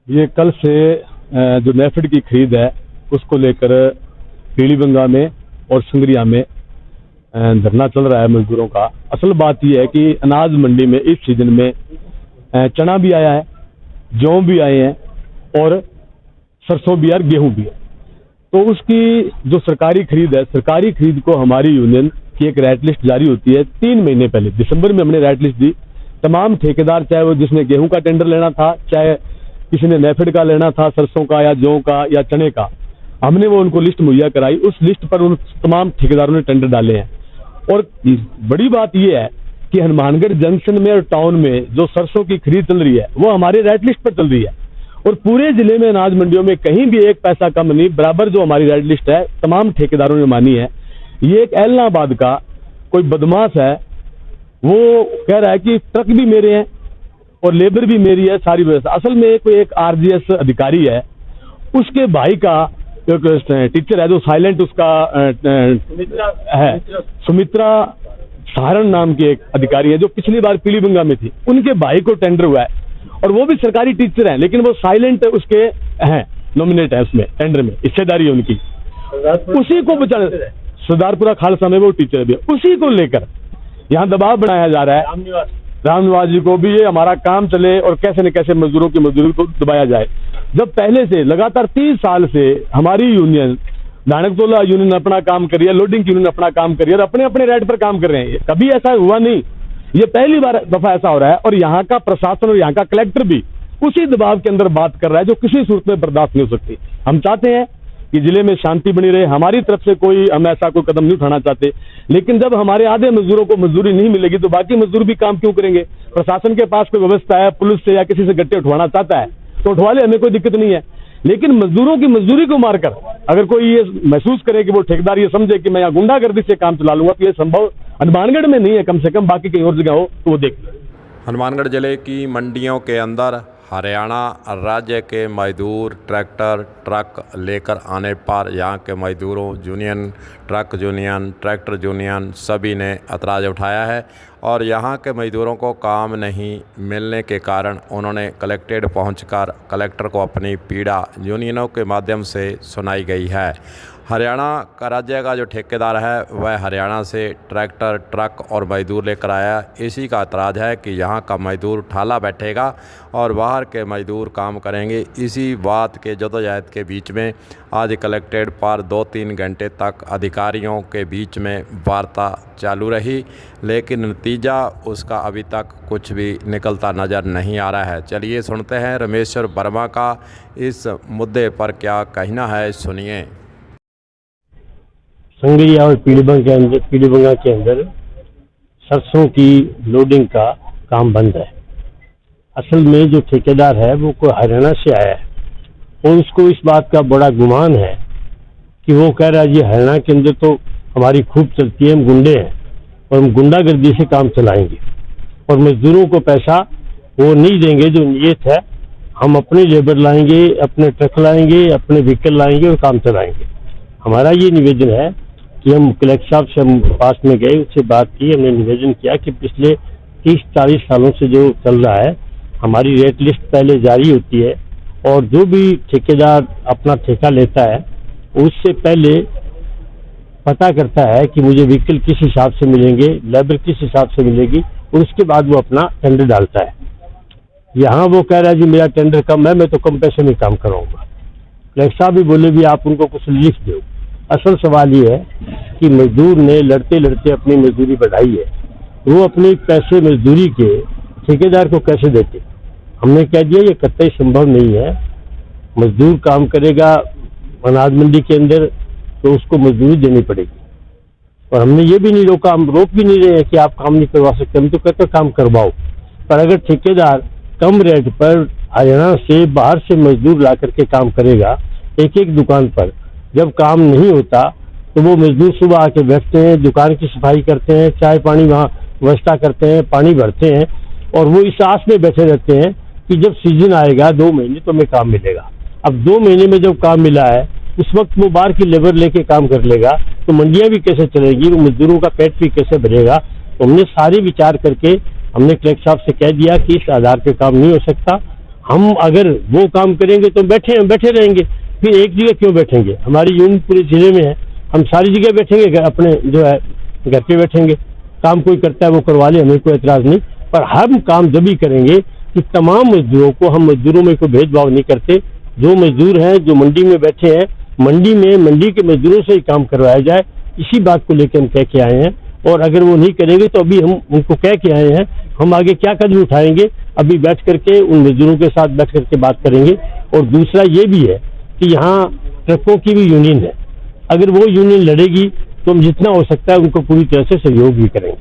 ये कल से जो नेफेड की खरीद है उसको लेकर पीलीबंगा में और संगरिया में धरना चल रहा है मजदूरों का। असल बात यह है कि अनाज मंडी में इस सीजन में चना भी आया है, जौ भी आए हैं और सरसों भी और गेहूं भी है। तो उसकी जो सरकारी खरीद है, सरकारी खरीद को हमारी यूनियन की एक रेट लिस्ट जारी होती है 3 महीने पहले। दिसंबर में हमने रेट लिस्ट दी। तमाम ठेकेदार, चाहे वो जिसने गेहूं का टेंडर लेना था, चाहे किसी ने नेफेड का लेना था, सरसों का या जौ का या चने का, हमने वो उनको लिस्ट मुहैया कराई। उस लिस्ट पर उन तमाम ठेकेदारों ने टेंडर डाले हैं। और बड़ी बात यह है कि हनुमानगढ़ जंक्शन में और टाउन में जो सरसों की खरीद चल रही है वो हमारे रेट लिस्ट पर चल रही है। और पूरे जिले में अनाज मंडियों में कहीं भी एक पैसा कम नहीं, बराबर जो हमारी रेट लिस्ट है तमाम ठेकेदारों ने मानी है। ये एक एलनाबाद का कोई बदमाश है, वो कह रहा है कि ट्रक भी मेरे हैं और लेबर भी मेरी है, सारी व्यवस्था। असल में कोई एक आरजीएस अधिकारी है, उसके भाई का टीचर है जो साइलेंट उसका है, सुमित्रा सहारण नाम के एक अधिकारी है जो पिछली बार पीलीबंगा में थी। उनके भाई को टेंडर हुआ है और वो भी सरकारी टीचर हैं, लेकिन वो साइलेंट उसके हैं, नॉमिनेट है उसमें, टेंडर में हिस्सेदारी है उनकी। उसी को बचाने, सरदारपुरा खालसा में वो टीचर भी है, उसी को लेकर यहाँ दबाव बनाया जा रहा है रामनिवास जी को भी, ये हमारा काम चले और कैसे न कैसे मजदूरों की मजदूरी को दबाया जाए। जब पहले से लगातार 30 साल से हमारी यूनियन, दानकतोला यूनियन अपना काम कर रही है, लोडिंग यूनियन अपना काम कर रही है और अपने अपने रेट पर काम कर रहे हैं, कभी ऐसा हुआ नहीं। ये पहली बार दफा ऐसा हो रहा है और यहाँ का प्रशासन और यहाँ का कलेक्टर भी उसी दबाव के अंदर बात कर रहा है जो किसी सूरत में बर्दाश्त नहीं हो सकती। हम चाहते हैं कि जिले में शांति बनी रहे, हमारी तरफ से हम ऐसा कोई कदम नहीं उठाना चाहते, लेकिन जब हमारे आधे मजदूरों को मजदूरी नहीं मिलेगी तो बाकी मजदूर भी काम क्यों करेंगे। प्रशासन के पास कोई व्यवस्था है, पुलिस से या किसी से गट्टे उठवाना चाहता है तो उठवा ले, हमें कोई दिक्कत नहीं है, लेकिन मजदूरों की मजदूरी को मारकर अगर कोई ये महसूस करे कि वो ठेकेदार ये समझे कि मैं यहाँ गुंडागर्दी से काम चला लूंगा, तो ये संभव हनुमानगढ़ में नहीं है, कम से कम बाकी कहीं और जगह हो तो वो देख। हनुमानगढ़ जिले की मंडियों के अंदर हरियाणा राज्य के मजदूर ट्रैक्टर ट्रक लेकर आने पर यहाँ के मजदूरों, union, truck union, tractor union सभी ने ऐतराज़ उठाया है और यहाँ के मजदूरों को काम नहीं मिलने के कारण उन्होंने कलेक्ट्रेट पहुंचकर कलेक्टर को अपनी पीड़ा यूनियनों के माध्यम से सुनाई गई है। हरियाणा का राज्य का जो ठेकेदार है वह हरियाणा से ट्रैक्टर ट्रक और मजदूर लेकर आया। इसी का एतराज़ है कि यहाँ का मजदूर ठाला बैठेगा और बाहर के मजदूर काम करेंगे। इसी बात के जदोजहद के बीच में आज कलेक्ट्रेट पर 2-3 घंटे तक अधिकारियों के बीच में वार्ता चालू रही, लेकिन नतीजा उसका अभी तक कुछ भी निकलता नज़र नहीं आ रहा है। चलिए सुनते हैं रमेश्वर वर्मा का इस मुद्दे पर क्या कहना है, सुनिए। संगरिया और पीलीबंगा के अंदर सरसों की लोडिंग का काम बंद है। असल में जो ठेकेदार है वो कोई हरियाणा से आया है और उसको इस बात का बड़ा गुमान है कि वो कह रहा है जी हरियाणा के अंदर तो हमारी खूब चलती है, हम गुंडे हैं और हम गुंडागर्दी से काम चलाएंगे और मजदूरों को पैसा वो नहीं देंगे जो नियत है, हम अपने लेबर लाएंगे, अपने ट्रक लाएंगे, अपने व्हीकल लाएंगे और काम चलाएंगे। हमारा ये निवेदन है कि हम कलेक्टर साहब से हम पास में गए, उससे बात की, हमने निवेदन किया कि पिछले 30-40 सालों से जो चल रहा है, हमारी रेट लिस्ट पहले जारी होती है और जो भी ठेकेदार अपना ठेका लेता है उससे पहले पता करता है कि मुझे व्हीकल किस हिसाब से मिलेंगे, लेबर किस हिसाब से मिलेगी और उसके बाद वो अपना टेंडर डालता है। यहाँ वो कह रहा है जी मेरा टेंडर कम है, मैं तो कम पैसे में काम कराऊंगा। कलेक्टर साहब भी बोले भी आप उनको कुछ लिख दो। असल सवाल ये है कि मजदूर ने लड़ते लड़ते अपनी मजदूरी बढ़ाई है, वो अपने पैसे मजदूरी के ठेकेदार को कैसे देते। हमने कह दिया ये कतई संभव नहीं है। मजदूर काम करेगा अनाज मंडी के अंदर तो उसको मजदूरी देनी पड़ेगी और हमने ये भी नहीं रोका, हम रोक भी नहीं रहे हैं कि आप काम नहीं करवा सकते, हम तो कहते काम करवाओ। पर अगर ठेकेदार कम रेट पर हरियाणा से बाहर से मजदूर ला करके काम करेगा एक एक दुकान पर, जब काम नहीं होता तो वो मजदूर सुबह आके बैठते हैं, दुकान की सफाई करते हैं, चाय पानी वहाँ व्यवस्था करते हैं, पानी भरते हैं और वो इस आस में बैठे रहते हैं कि जब सीजन आएगा 2 महीने तो हमें काम मिलेगा। अब 2 महीने में जब काम मिला है उस वक्त वो बाहर की लेबर लेके काम कर लेगा तो मंडियां भी कैसे चलेगी, वो मजदूरों का पेट भी कैसे भरेगा। तो हमने सारे विचार करके हमने कलेक्टर साहब से कह दिया कि इस आधार पे काम नहीं हो सकता, हम अगर वो काम करेंगे तो बैठे रहेंगे, फिर एक जगह क्यों बैठेंगे? हमारी यूनियन पूरे जिले में है, हम सारी जगह बैठेंगे, अपने जो है घर पे बैठेंगे। काम कोई करता है वो करवा ले, हमें कोई एतराज नहीं, पर हम काम जब भी करेंगे कि तमाम मजदूरों को, हम मजदूरों में कोई भेदभाव नहीं करते। जो मजदूर हैं जो मंडी में बैठे हैं, मंडी के मजदूरों से ही काम करवाया जाए, इसी बात को लेकर हम कह के आए हैं। और अगर वो नहीं करेंगे तो अभी हम उनको कह के आए हैं, हम आगे क्या कदम उठाएंगे अभी बैठ करके उन मजदूरों के साथ बैठ करके बात करेंगे। और दूसरा ये भी है कि यहाँ ट्रकों की भी यूनियन है, अगर वो यूनियन लड़ेगी तो हम जितना हो सकता है उनको पूरी तरह से सहयोग भी करेंगे।